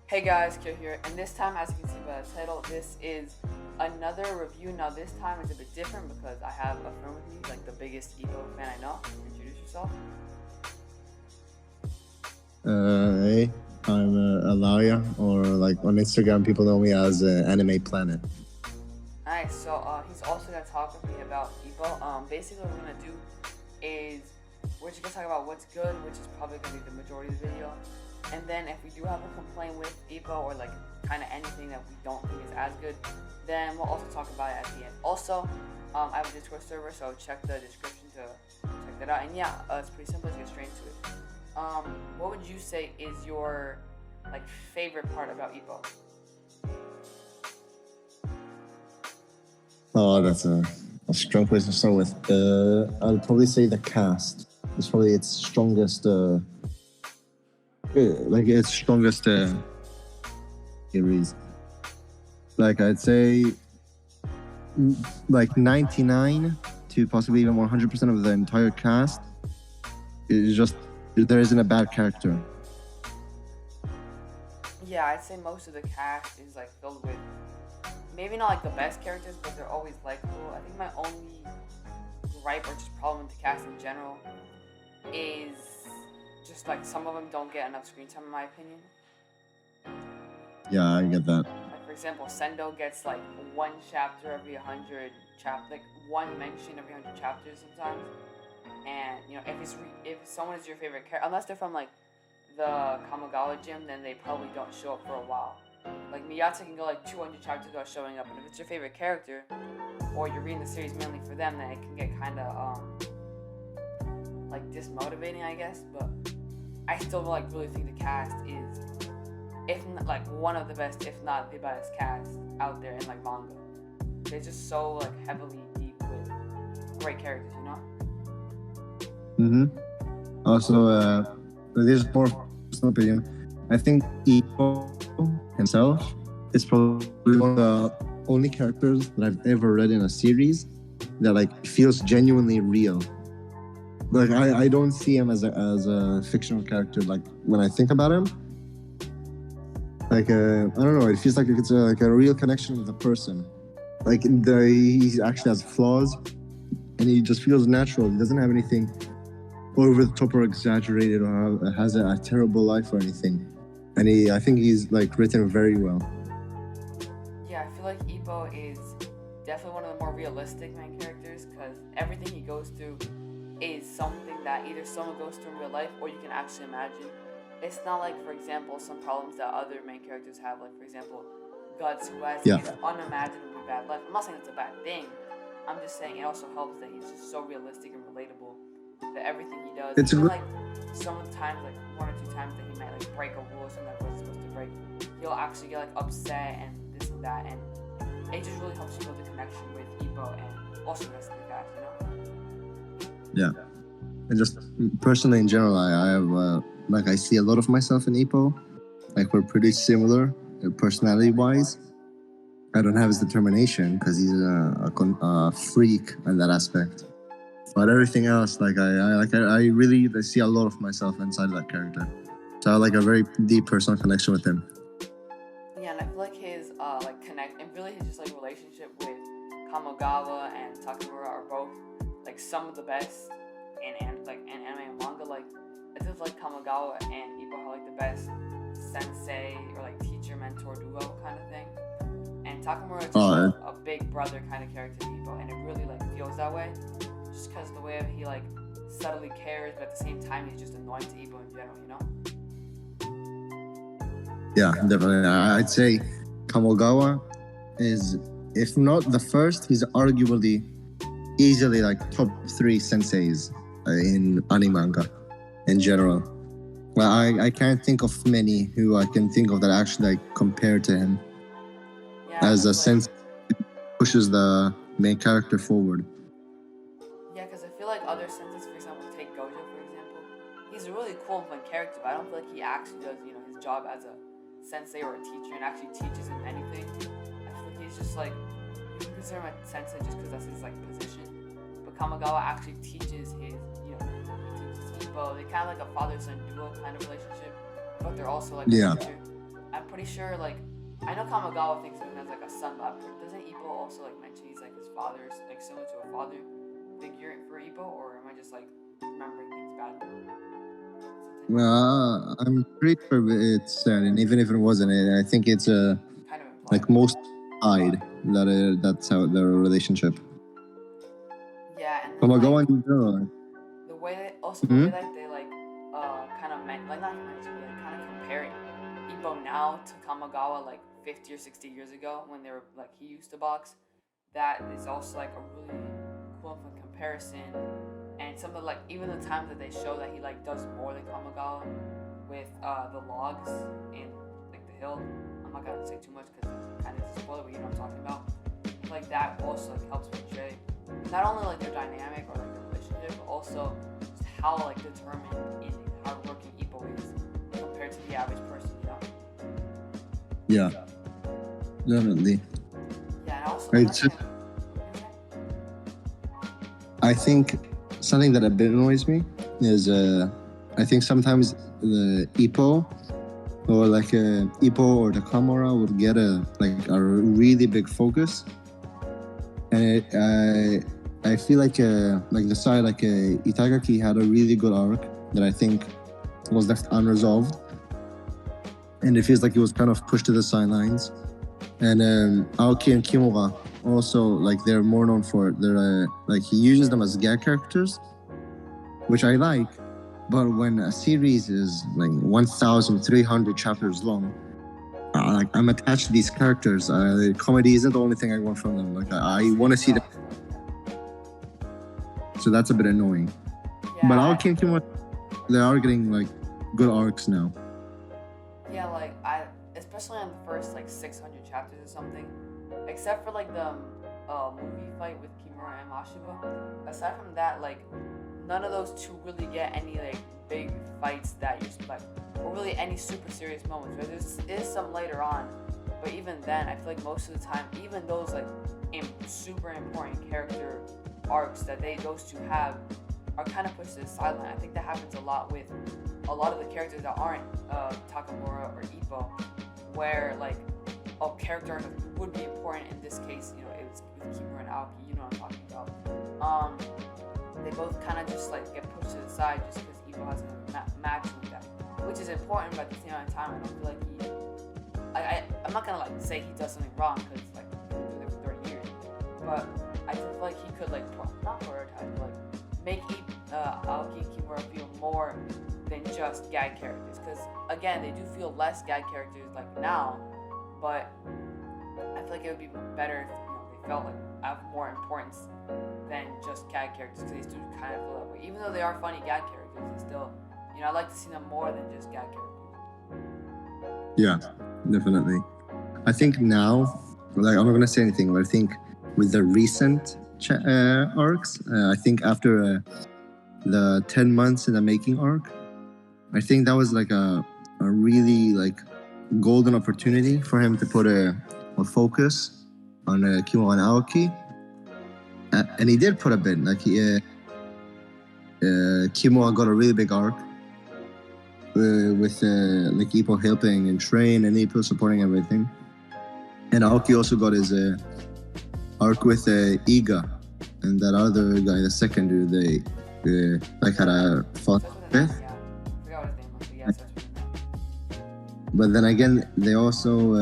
Hey guys, Kyo here, and this time, as you can see by the title, this is another review. Now this time is a bit different because I have a friend with me, like the biggest Ippo fan I know. Introduce yourself. Hey, I'm Alaria, or like on Instagram, people know me as Anime Planet. Nice. So he's also gonna talk with me about Ippo. Basically, what we're gonna do is we're just gonna talk about what's good, which is probably gonna be the majority of the video. And then if we do have a complaint with Ippo or like kind of anything that we don't think is as good, then we'll also talk about it at the end. Also, I have a Discord server, so check the description to check that out. And yeah, it's pretty simple. Let's get straight into it. What would you say is your like favorite part about Ippo? Oh, that's a strong place to start with. I'd probably say the cast. It's probably its strongest, series. Like I'd say, like 99 to possibly even 100% of the entire cast is just there isn't a bad character. Yeah, I'd say most of the cast is like filled with maybe not like the best characters, but they're always likable. I think my only gripe or just problem with the cast in general is just like some of them don't get enough screen time in my opinion. Yeah, I get that. Like for example, Sendo gets like one chapter every 100 like one mention every 100 chapters sometimes. And you know, if someone is your favorite character, unless they're from like the Kamigawa gym, then they probably don't show up for a while. Like Miyata can go like 200 chapters without showing up, and if it's your favorite character, or you're reading the series mainly for them, then it can get kind of like dismotivating, I guess. But I still like really think the cast is, if not, like one of the best, if not the best cast out there in like manga. They're just so like heavily deep with great characters, you know. Also, this is more personal opinion. I think Ippo himself is probably one of the only characters that I've ever read in a series that like feels genuinely real. Like I don't see him as a fictional character. Like when I think about him, like I don't know, it feels like it's like a real connection with a person. Like he actually has flaws, and he just feels natural. He doesn't have anything over the top or exaggerated, or has a terrible life or anything. And I think he's like written very well. Yeah, I feel like Ippo is definitely one of the more realistic main characters because everything he goes through is something that either someone goes through in real life or you can actually imagine. It's not like, for example, some problems that other main characters have, like for example, Guts, who has an unimaginably bad life. I'm not saying it's a bad thing. I'm just saying it also helps that he's just so realistic and relatable that everything he does, It's even good. like sometimes like one or two times that he might like break a rule or something that wasn't supposed to break, he'll actually get like upset and this and that, and it just really helps you build a connection with Ippo and also the rest of the cast, you know? Yeah. And just personally in general, I have like I see a lot of myself in Ippo. Like we're pretty similar personality-wise. I don't have his determination because he's a freak in that aspect. But everything else, like I really see a lot of myself inside of that character. So I have like a very deep personal connection with him. Yeah, and I feel like his like connect and really his just like relationship with Kamigawa and Takamura are both like some of the best in anime and manga. Like I just like Kamigawa and Ippo have like the best sensei or like teacher mentor duo kind of thing. And Takamura is just a big brother kind of character to Ippo, and it really like feels that way. Just because the way he like subtly cares, but at the same time he's just annoying to Ippo in general, you know? Yeah, definitely. I'd say Kamigawa is, if not the first, he's arguably easily like top 3 senseis in anime manga in general. Well, I can't think of many who I can think of that actually like compare to him as a sensei pushes the main character forward. Yeah, because I feel like other senseis, for example, take Gojo, for example, he's a really cool and fun character, but I don't feel like he actually does, you know, his job as a sensei or a teacher and actually teaches him anything. I feel like he's just like, you can consider him a sensei just because that's his like position, but Kamigawa actually teaches his, you know, he teaches Ippo. They kind of like a father-son duo kind of relationship, but they're also like a teacher. I'm pretty pretty sure, like, I know Kamigawa thinks of him as like a son, but doesn't Ippo also like mention he's like his father's, like similar to a father figure for Ippo, or am I just like remembering things badly? I'm pretty sure it's said, and even if it wasn't, I think it's Kind of implied. like most hide that that's how their relationship. Yeah, and then, Kamigawa like, in general. the way that also the way that they like kind of like not mention, but like kind of comparing Ippo now to Kamigawa like 50 or 60 years ago when they were like he used to box. That is also like a really cool comparison. And some of like even the times that they show that he like does more than Kamigawa with the logs in like the hill. I'm not gonna say too much because it's kind of a spoiler, but you know what I'm talking about. Like that also like helps portray not only like their dynamic or like their relationship, but also just how like determined and hardworking Ippo is compared to the average person, you know? Yeah, definitely. Yeah, and also I think something that a bit annoys me is I think sometimes the Ippo or like Ippo or the Kamura would get a really big focus, and I feel like the side like Itagaki had a really good arc that I think was left unresolved, and it feels like it was kind of pushed to the sidelines. And Aoki and Kimura also, like, they're more known for it. They're like he uses them as gag characters, which I like. But when a series is like 1,300 chapters long, like I'm attached to these characters. The comedy isn't the only thing I want from them. Like I want to see them. So that's a bit annoying. Yeah, but Aoki and Kimura, they are getting like good arcs now. Yeah, like especially on the first like 600 chapters or something, except for like the movie fight with Kimura and Mashiba. Aside from that, like none of those two really get any like big fights that you expect, or really any super serious moments. Right? There is some later on, but even then, I feel like most of the time, even those like super important character arcs that those two have are kind of pushed to the sideline. I think that happens a lot with a lot of the characters that aren't Takamura or Ippo, where like a character would be important. In this case, you know, it was with Kimura and Aoki. You know what I'm talking about. They both kind of just like get pushed to the side just because Ippo has a match with them, which is important. But at the same time, I don't feel like I'm not gonna like say he does something wrong because like he's been doing it for 30 years, but I feel like he could like not prioritize, but like make Aoki and Kimura feel more than just gag characters, because again they do feel less gag characters like now, but I feel like it would be better if they felt like have more importance than just gag characters, because they do kind of feel that way. Even though they are funny gag characters, they still, I like to see them more than just gag characters. Yeah, definitely. I think now, like I'm not gonna say anything, but I think with the recent arcs, I think after the 10 months in the making arc, I think that was like a really like golden opportunity for him to put a focus on Kimura and Aoki, and he did put a bit. Like Kimura got a really big arc with like Ippo helping and train and Ippo supporting everything, and Aoki also got his arc with Iga and that other guy, the second dude they like had a fought with. But then again, they also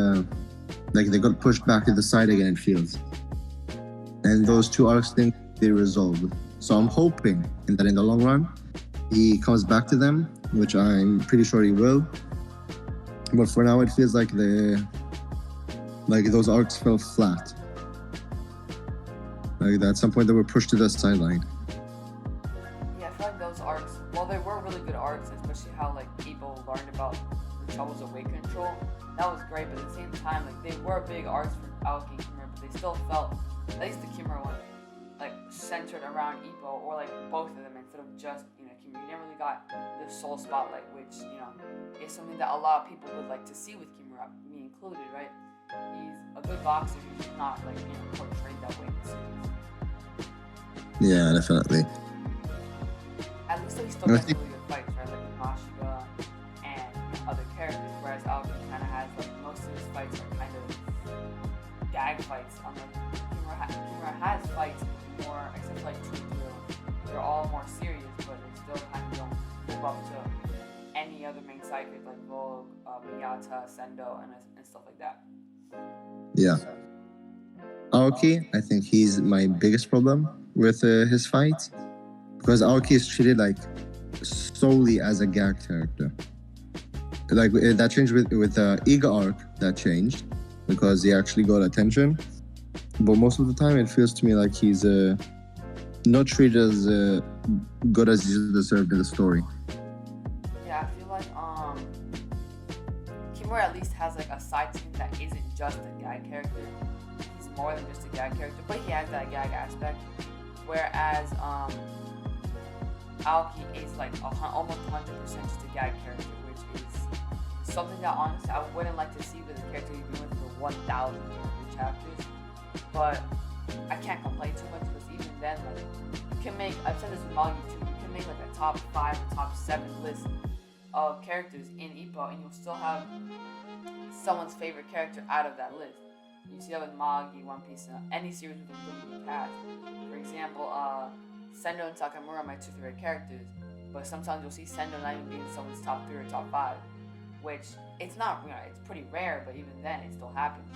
like they got pushed back to the side again in Fields, and those two arcs think they resolved. So I'm hoping that in the long run he comes back to them, which I'm pretty sure he will. But for now, it feels like those arcs fell flat. Like at some point they were pushed to the sideline. Yeah, I feel like those arcs, well, they were really good arcs, especially how like people learned about the troubles of weight control. That was great, but at the same time, like they were big arcs for Aoki and Kimura, but they still felt, at least the Kimura one, like centered around Ippo, or like both of them instead of just Kimura. You never really got the sole spotlight, which is something that a lot of people would like to see with Kimura, me included, right? He's a good boxer, he's not like portrayed that way in the series. Yeah, definitely. At least he still gets really good fights, right? Like with Mashiba and other characters, whereas Aoki kind of has like most of his fights are kind of gag fights. Unlike Kimura has fights more, except for like they're all more serious, but they still kind of don't live up to any other main sidekick like Vogue, Miyata, Sendo, and stuff like that. Yeah. Aoki, I think he's my biggest problem with his fights, because Aoki is treated like solely as a gag character. Like that changed with Iga arc. That changed because he actually got attention, but most of the time it feels to me like he's not treated as good as he deserved in the story. Yeah, I feel like Kimura at least has like a side to him that isn't just a gag character. He's more than just a gag character, but he has that gag aspect. Whereas Aoki is like almost 100% just a gag character, which is something that honestly I wouldn't like to see with a character you've been with for 1,000 chapters. But I can't complain too much because even then, like, you can make, I've said this with Manga too, you can make like a top 5 or top 7 list of characters in Ippo and you'll still have someone's favorite character out of that list. You see that with Magi, One Piece, any series with a really good cast. For example, Sendo and Takamura are my 2 favorite characters, but sometimes you'll see Sendo not even being someone's top 3 or top 5, which it's not, it's pretty rare, but even then it still happens.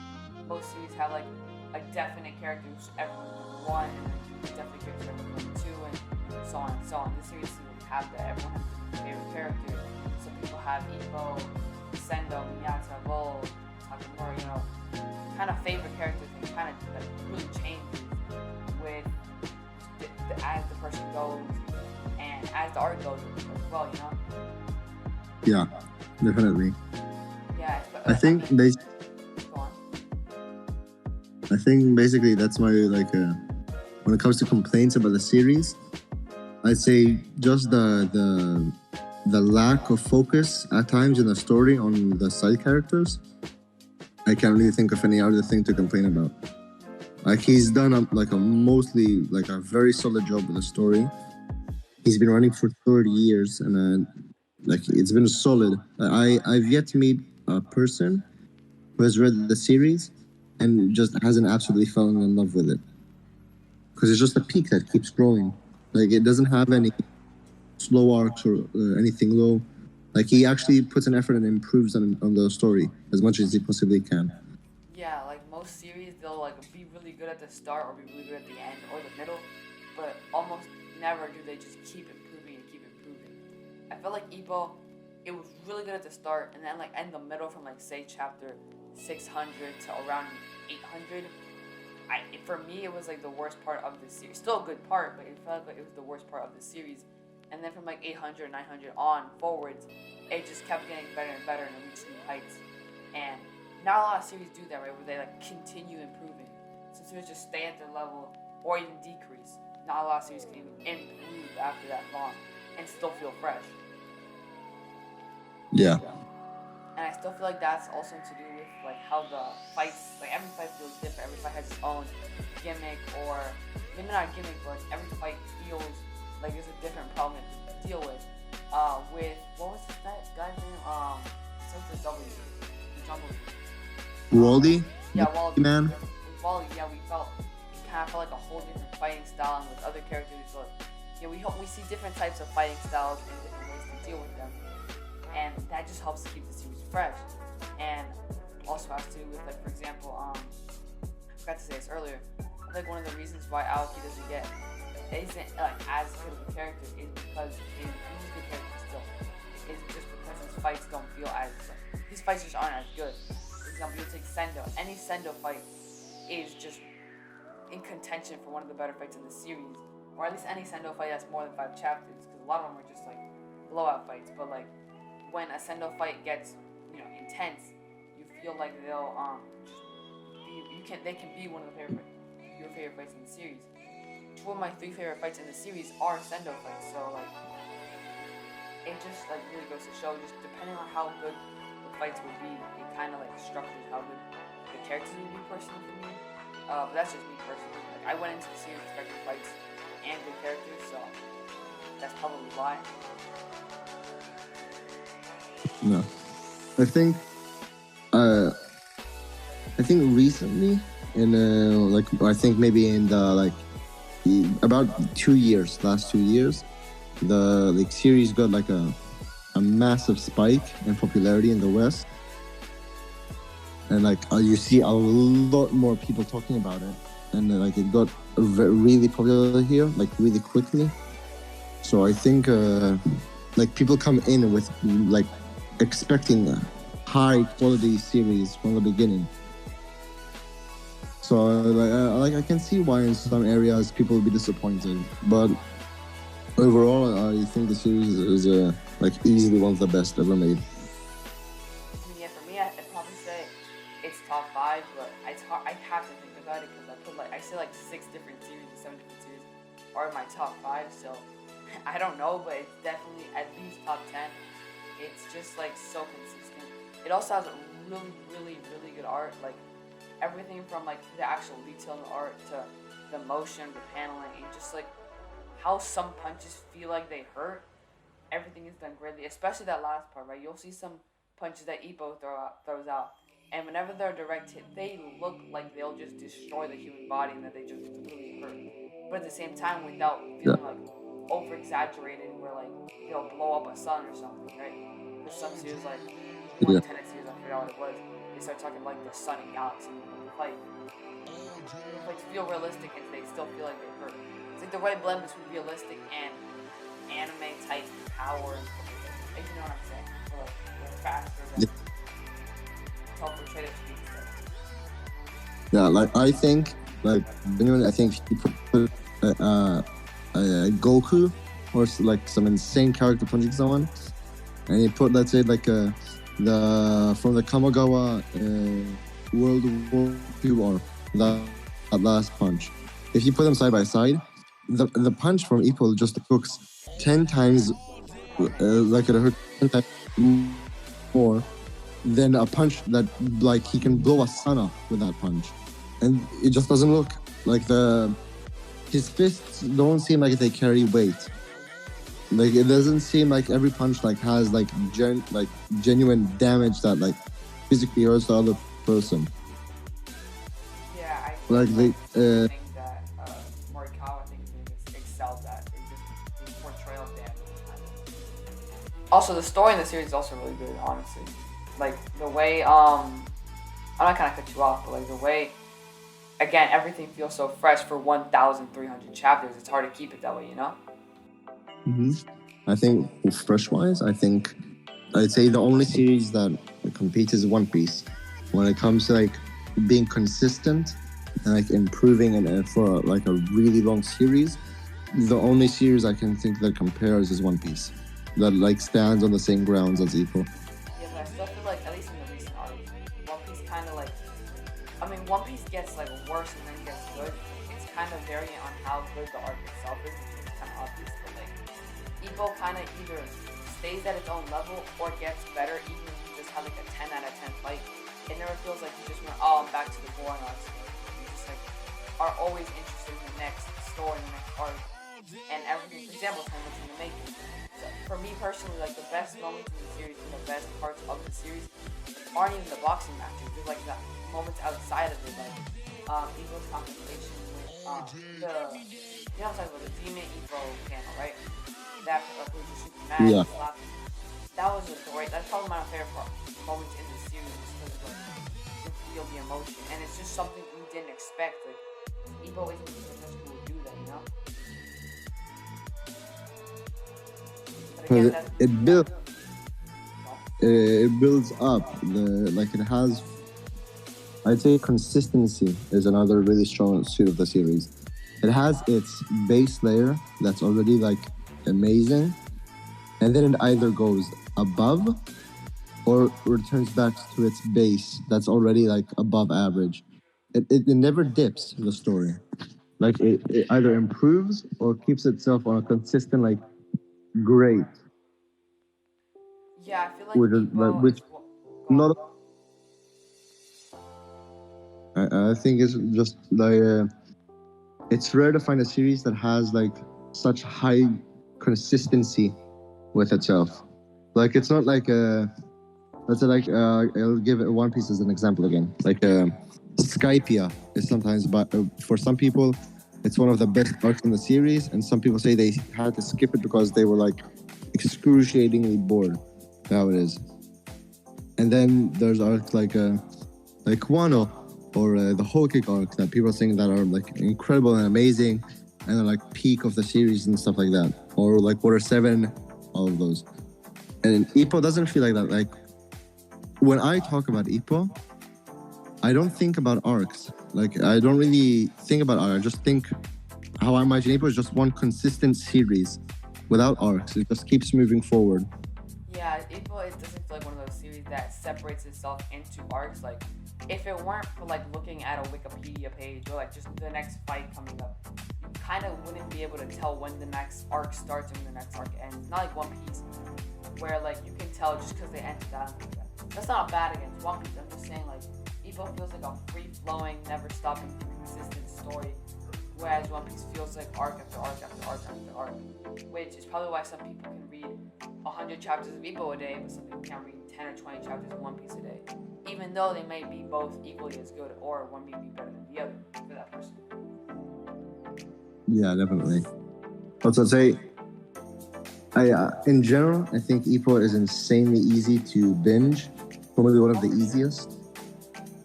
Most series have like a definite character who's everyone one, and then definite character everyone 2, and so on and so on. This series doesn't have that. Everyone has a favorite character. Some people have Ippo, Sendo, Miyata, Vol, Takamura, kind of favorite characters, and kind of like really changes with as the person goes and as the art goes as well, Yeah, definitely. Yeah, I think basically that's my when it comes to complaints about the series, I'd say just the lack of focus at times in the story on the side characters. I can't really think of any other thing to complain about. Like he's done a mostly a very solid job with the story. He's been running for 30 years and it's been solid. I've yet to meet a person who has read the series and just hasn't absolutely fallen in love with it. Because it's just a peak that keeps growing. Like it doesn't have any slow arcs or anything low. Like he actually puts an effort and improves on the story as much as he possibly can. Yeah, like most series, they'll be really good at the start or be really good at the end or the middle, but almost never do they just keep improving and keep improving. I felt like Ippo, it was really good at the start, and then in the middle from say chapter 600 to around 800. For me, it was the worst part of the series. Still a good part, but it felt like it was the worst part of the series. And then from 800, 900 on forwards, it just kept getting better and better and it reached new heights. And not a lot of series do that, right? Where they continue improving. Some series just stay at their level or even decrease. Not a lot of series can even improve after that long and still feel fresh. Yeah. And I still feel like that's also to do with how the fights, every fight feels different. Every fight has its own gimmick, or maybe not a gimmick, but every fight feels like there's a different problem to deal with. With what was that guy's name? Starts with W. Wally? Yeah, Wally. Man. With Wally, yeah, we kind of felt like a whole different fighting style, and with other characters, so we see different types of fighting styles and different ways to deal with them, and that just helps to keep the series fresh. And also has to do with for example, I forgot to say this earlier. I think one of the reasons why Aoki isn't as good of a character is because he's a good character still. It's just because his fights don't feel as these fights just aren't as good. For example, you take Sendo. Any Sendo fight is just in contention for one of the better fights in the series, or at least any Sendo fight that's more than 5 chapters, because a lot of them are just blowout fights. But when a Sendo fight gets intense, you feel like they'll they can be one of your favorite fights in the series. 2 of my 3 favorite fights in the series are Sendo fights, so it just really goes to show, just depending on how good the fights will be, it kind of structures how good the characters will be personally for me. But that's just me personally. I went into the series expecting fights and good characters, so that's probably why. No, I think I think recently, in like I think maybe in the like about 2 years, last 2 years, the like series got like a massive spike in popularity in the West, and like you see a lot more people talking about it, and like it got really popular here, like really quickly. So I think like people come in with like expecting a high quality series from the beginning. So like I can see why in some areas people will be disappointed, but overall I think the series is like easily one of the best ever made. Yeah, for me, I'd probably say it's top 5, but I have to think about it because I say like 6 different series and 7 different series are in my top 5, so I don't know, but it's definitely at least top 10. It's just like so consistent. It also has really, really, really good art, like everything from like the actual detail in the art to the motion, the paneling, and just like how some punches feel like they hurt. Everything is done greatly, especially that last part, right? You'll see some punches that Ippo throws out, and whenever they're direct hit, they look like they'll just destroy the human body and that they just really hurt. But at the same time, without Yeah. feeling like over exaggerated, where like they'll blow up a sun or something, right? Because some series, like one Yeah. tennis series, I forgot what it was, they start talking like the sun and galaxy, and the fights feel realistic and they still feel like they hurt. It's like the right blend between realistic and anime type power and stuff like that. You know what I'm saying? Or like they're faster than help portray it to be stuff. Yeah, like I think, like genuinely, I think if you put Goku or like some insane character punching someone, and you put, let's say, like the from the Kamigawa World War II arc, that last punch. If you put them side by side, the punch from Ippo just looks 10 times like it hurt 10 times more than a punch that like he can blow a sun up with that punch, and it just doesn't look like his fists don't seem like they carry weight. Like it doesn't seem like every punch like has like genuine damage that like physically hurts the other person. Yeah, I Like think the thing that Morikawa excels at is just his portrayal of damage. Also, the story in the series is also really good, honestly. Like the way I'm not gonna cut you off, but like the way, again, everything feels so fresh for 1,300 chapters. It's hard to keep it that way, you know. Mm-hmm. I think fresh-wise, I think I'd say the only series that competes is One Piece. When it comes to like being consistent and like improving and for like a really long series, the only series I can think that compares is One Piece. That like stands on the same grounds as Ippo. Yeah, but I still feel like, at least in the recent arcs, One Piece kind of like, I mean, One Piece gets like worse and then gets good. It's kind of variant on how good the arc itself is, which is kind of obvious. But like, Ippo kind of either stays at its own level or gets better, even if you just have like a 10 out of 10 fight. It never feels like you just went, oh, I'm back to the boring arcs. You just like are always interested in the next story, the next arc, and everything. For example, so much in the making. So for me personally, like the best moments in the series and the best parts of the series aren't even the boxing matches. There's like the moments outside of it, like Ippo's conversation with you know what I'm talking about, the Demon Ippo panel, right? That was just super mad. Yeah. That was a great. That's probably my favorite moments in the series, just because like you can feel the emotion, and it's just something we didn't expect. Like Ippo isn't the person who would do that, you know. But again, it builds up. Like it has. I'd say consistency is another really strong suit of the series. It has its base layer that's already like amazing, and then it either goes above or returns back to its base that's already like above average. It never dips the story. Like it either improves or keeps itself on a consistent like great. yeah, I feel like Ippo Which is not. I think it's just like it's rare to find a series that has like such high consistency with itself. Like it's not like let's say like I'll give One Piece as an example again. Like Skypia is sometimes, but for some people, it's one of the best arcs in the series, and some people say they had to skip it because they were like excruciatingly bored. How it is. And then there's arcs like Wano or the Whole Cake arc that people think that are like incredible and amazing, and they're like peak of the series and stuff like that. Or like Water 7, all of those. And Ippo doesn't feel like that. Like when I talk about Ippo, I don't think about arcs. Like I don't really think about arcs. I just think how I imagine Ippo is just one consistent series without arcs. It just keeps moving forward. Yeah, Ippo, it doesn't feel like one of those series that separates itself into arcs. Like, if it weren't for like looking at a Wikipedia page or like just the next fight coming up, you kind of wouldn't be able to tell when the next arc starts and when the next arc ends. Not like One Piece, where like you can tell just because they ended that. That's not bad against One Piece. I'm just saying like Ippo feels like a free-flowing, never-stopping, consistent story, whereas One Piece feels like arc after arc after arc after arc, which is probably why some people can read 100 chapters of Ippo a day, but some people can't read 10 or 20 chapters of One Piece a day, even though they may be both equally as good, or one may be better than the other for that person. Yeah, definitely. Also, I'd say, in general, I think Ippo is insanely easy to binge. Probably one of the easiest.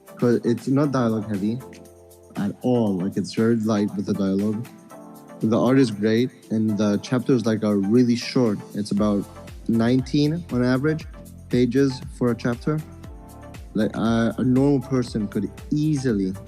Because it's not dialogue heavy at all. Like, it's very light with the dialogue. The art is great, and the chapters like are really short. It's about 19 on average pages for a chapter. Like a normal person could easily